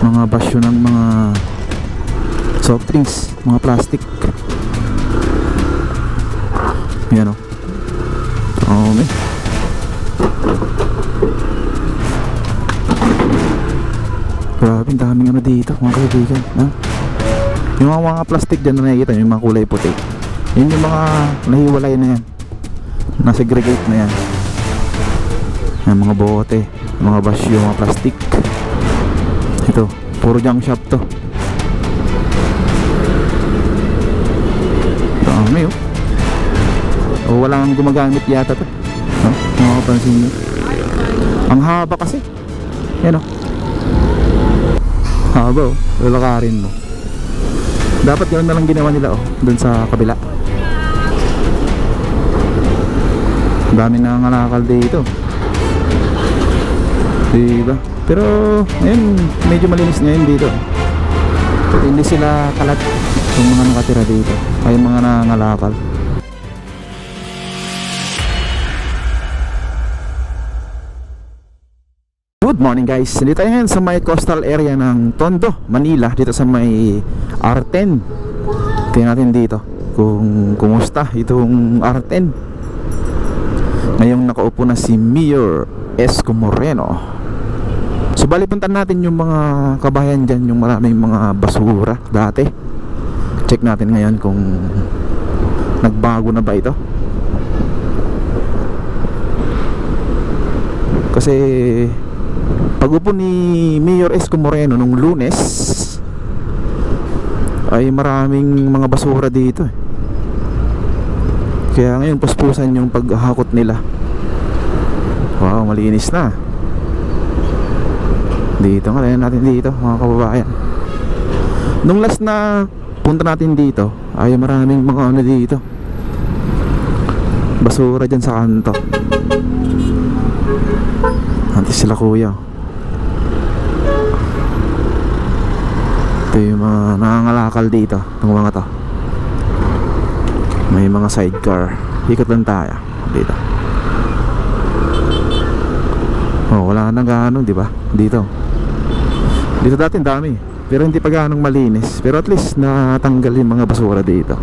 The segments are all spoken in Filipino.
Mga basyo ng mga soft drinks, mga plastic. Yan o. Oh, may. Grabe, ang daming ano dito mga kaibigan, ha? Yung mga plastic dyan na nakikita, yung mga kulay puti, yun yung mga nahiwalay na yan, nasegregate na yan. Yan, mga bote, mga basyo, mga plastic. Ito, puro junk shop to. Dami oh. O walang gumagamit yata to, no? Makapansin nyo, ang haba kasi. Yan o, haba oh, lalakarin mo. Dapat ganoon na lang ginawa nila oh, dun sa kabila. Dami na ngalakal dito, diba? Pero ngayon medyo malinis ngayon dito. Hindi sila kalat yung mga nakatira dito, ay mga nangangalakal. Good morning guys, dito tayo ngayon sa may coastal area ng Tondo, Manila, dito sa may R10. Tingnan natin dito kung kumusta itong R10. Ngayong nakaupo na si Mayor Isko Moreno. So bali puntan natin yung mga kabayan dyan, yung maraming mga basura dati. Check natin ngayon kung nagbago na ba ito. Kasi pag-upo ni Mayor Isko Moreno nung Lunes ay maraming mga basura dito eh. Kaya ngayon puspusan yung paghahakot nila. Wow, malinis na. Dito nga, tingnan natin dito mga kababayan. Nung last na punta natin dito ay maraming mga ano dito, basura dyan sa kanto. Antis sila kuya. Ito yung mga nangangalakal dito, ng mga to. May mga sidecar. Ikot lang tayo dito. Oh, wala nang gaano, di ba? Dito dati dami, pero hindi pa gaanong malinis. Pero at least natanggal yung mga basura dito.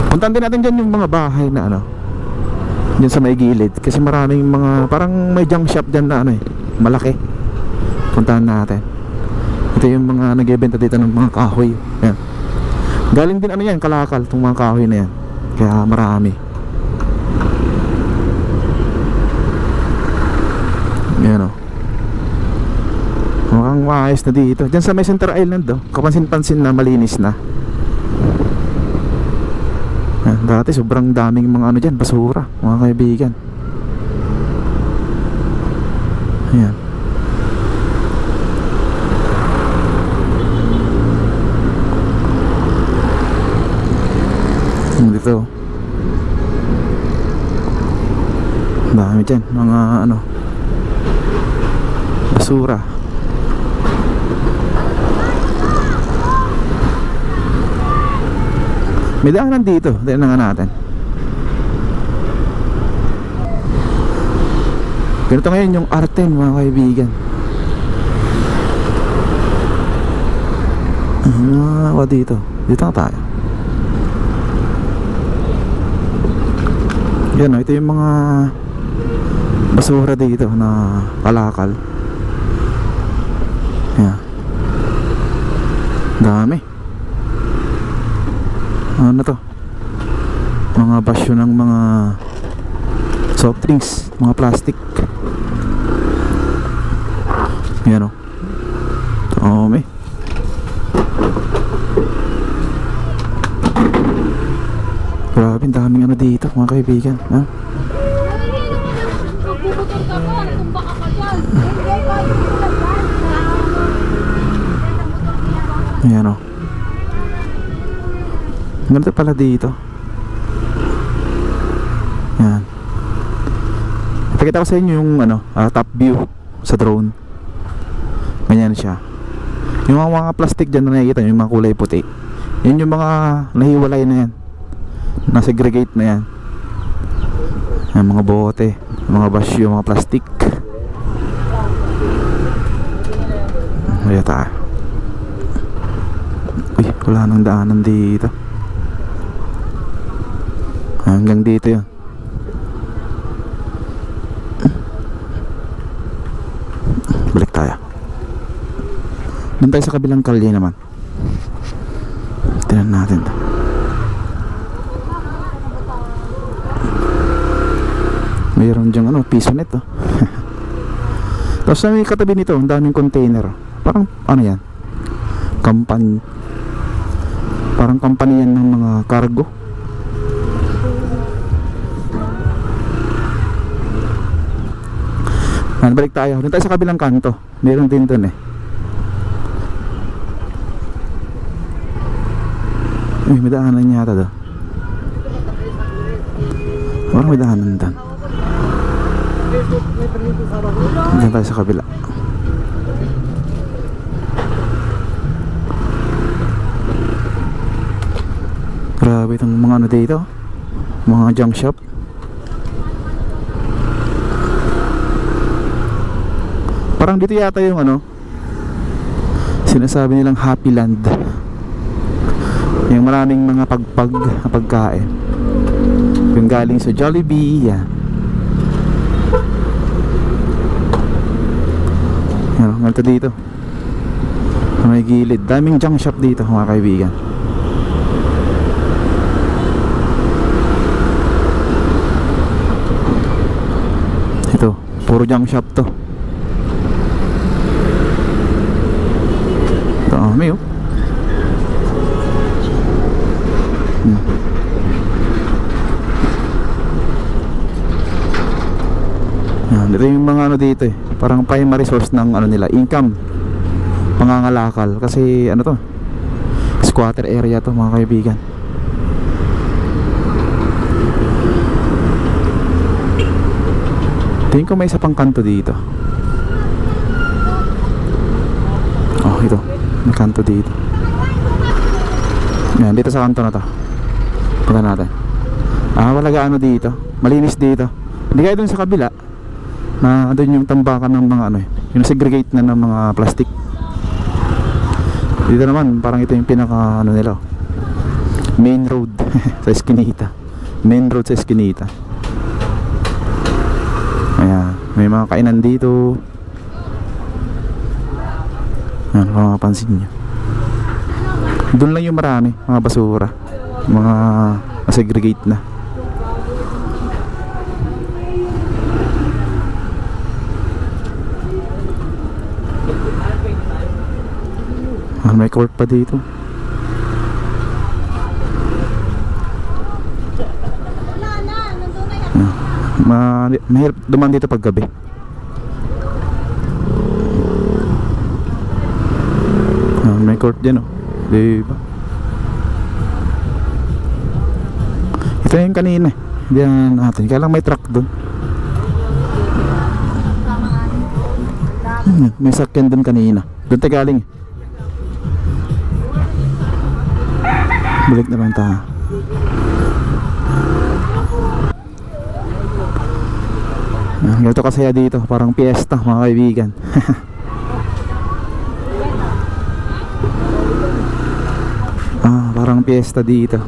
Puntahan din natin dyan yung mga bahay na ano, dyan sa may gilid. Kasi maraming mga, parang may junk shop dyan na ano eh, malaki. Puntahan natin. Ito yung mga nagbebenta dito ng mga kahoy. Yan. Galing din ano yan, kalakal, itong mga kahoy na yan. Kaya marami. Yan o. Mukhang maayos na dito. Diyan sa may Center Island do, kapansin-pansin na malinis na. Yan. Dati sobrang daming mga ano dyan, basura, mga kaibigan. Ayan. Dito dami dyan mga ano, basura. May daanan dito, tingnan nga natin. Ganito ngayon yung R10 mga kaibigan. Dito na tayo. Yan o, ito yung mga basura dito na kalakal. Yan. Dami. Ano to? Mga basyo ng mga soft drinks, mga plastic. Yan o. Dami. Grabe, ang daming ano dito mga kaibigan, ha? Ayan o. Ganito pala dito. Yan. Ipakita ko sa inyo yung ano, top view sa drone. Ganyan siya. Yung mga plastic dyan na nakikita, yung mga kulay puti, yun yung mga nahiwalay na yan, nasegregate na yan. Yung mga bote, mga basyo, mga plastic. Kaya tayo. Uy, wala nang daanan dito. Hanggang dito yun. Balik tayo. Doon tayo sa kabilang kalye naman. Tingnan natin to. Mayroon dyang ano, piso net oh. Tapos sa may katabi nito, ang daming container. Parang ano yan? Parang company yan ng mga cargo. Balik tayo. Doon tayo sa kabilang kanto. Meron din doon eh. Uy, may daanan yata doon. Parang may daanan doon. Doon tayo sa kabila. Grabe itong mga ano dito. Mga junk shop. Parang dito yata yung ano, sinasabi nilang Happy Land. Yung maraming mga pagkain. Yung galing sa Jollibee, yan. Yan, ganito dito. May gilid. Daming junk shop dito, mga kaibigan. Ito, puro junk shop to. May oh. Yan, dito yung mga ano dito eh. Parang primary source ng ano nila, income. Pangangalakal. Kasi ano to, squatter area to, mga kaibigan. Tingin ko may isa pang kanto dito. Oh, ito. May kanto dito. Yan, dito sa kanto na to. Punta natin. Wala gaano dito. Malinis dito. Hindi kaya dun sa kabila na doon yung tambakan ng mga ano eh, yung segregate na ng mga plastic. Dito naman parang ito yung pinaka ano nila, main road sa Eskinita. Main road sa Eskinita. Ayan, may mga kainan dito. Yan, kung mapapansin nyo, doon lang yung marami mga basura, mga segregate na. May court pa dito. Mahirap dumaan dito pag gabi. May court dyan oh, diba? Ito yung kanina, hindi natin, kaya lang may truck doon. May sakyan doon kanina. Doon tayo galing. Balik naman tayo. Ganito kasaya dito, parang piyesta, mga kaibigan. Parang piyesta dito.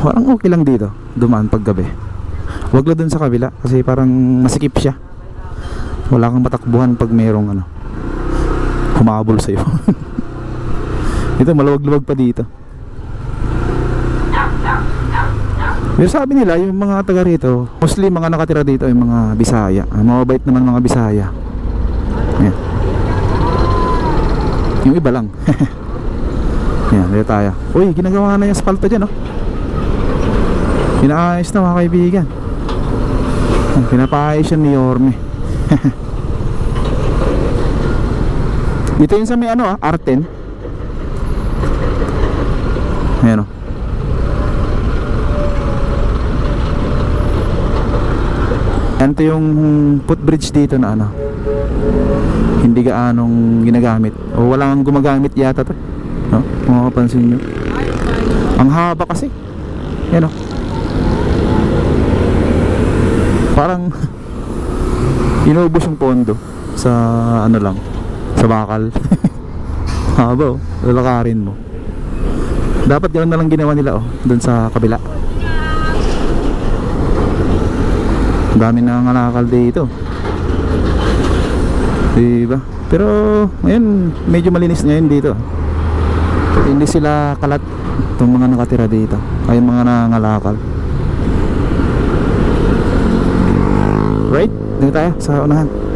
Parang okay lang dito dumaan pag gabi. Huwag lang dun sa kabila kasi parang masikip siya. Wala kang matakbuhan pag merong ano, humabol sa'yo. Ito maluwag-luwag pa dito. Pero sabi nila yung mga taga rito, mostly mga nakatira dito ay mga Bisaya. Mababait naman mga Bisaya. Ayan. Yung iba lang. Ayan, dito tayo. Uy, ginagawa na yung asfalto dyan oh. Pinaayos na mga kaibigan. Pinapaayos yan ni Yorme. Dito yun sa may ano R10. Ayan o. Yan to yung footbridge dito na ano, hindi gaanong ginagamit o walang gumagamit yata to, no? Kung makapansin nyo, ang haba kasi. Yan o, parang inubos yung pondo sa ano lang, Sa bakal. Haba oh, lalakarin mo. Dapat ganoon na lang ginawa nila oh, dun sa kabila. Dami na ngalakal dito. Diba? Pero ngayon medyo malinis ngayon dito. Hindi sila kalat itong mga nakatira dito. Ay mga nangalakal. Right? Dito tayo sa unahan.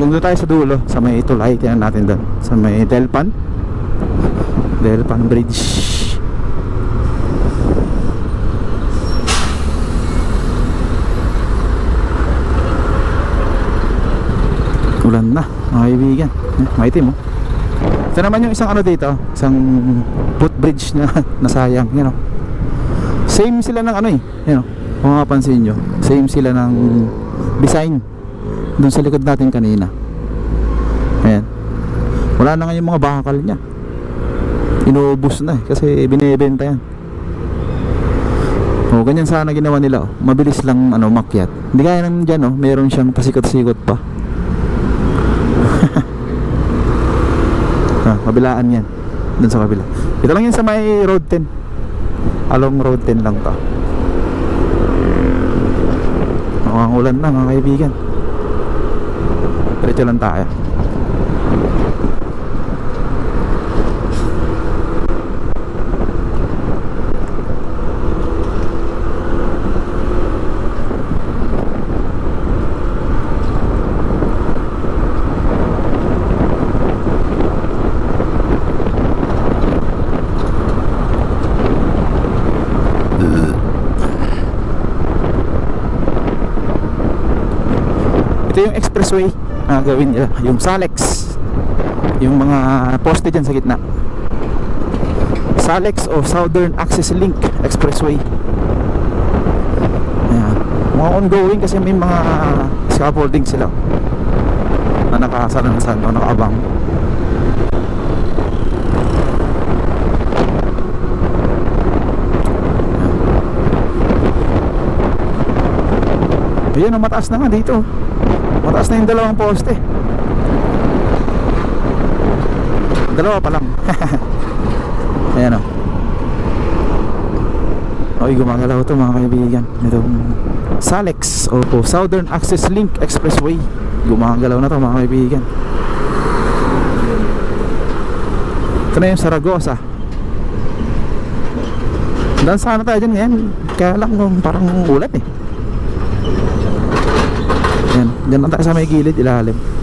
Hanggang doon tayo sa dulo, sa may tulay. Tingnan natin doon, sa may Delpan Bridge. Ulan na mga kaibigan. Maitim oh. Ito naman yung isang ano dito, isang footbridge na nasayang, you know. Same sila ng ano eh, you know. Kung mapapansin nyo, same sila ng design dun sa likod natin kanina. Ayan. Wala na nga yung mga bakal nya. Inuubos na eh, kasi binebenta yan. O ganyan sana ginawa nila oh. Mabilis lang ano makyat. Hindi kaya naman dyan oh, meron siyang pasikot-sikot pa. Kabilaan yan. Dun sa kabila. Ito lang yan sa may road 10. Along road 10 lang to. Ang ulan na mga kaibigan. Diretso lang tayo. Ito yung expressway gawin nila, yung Salex, yung mga poste dyan sa gitna. Salex o Southern Access Link Expressway. Ayan. Mga ongoing kasi may mga scaffolding sila na nakasalansan o nakaabang. Ayan, mataas na nga dito. Mataas na yung dalawang poste. Dalawa pa lang. Ayan o. Okay, gumagalaw ito mga kaibigan. Itong Salex o Southern Access Link Expressway. Gumagalaw na ito mga kaibigan. Ito na yung Saragosa. Dan sana tayo dyan ngayon. Kaya lang parang ulat eh. Yan, dyan lang tayo sa may gilid, ilalim.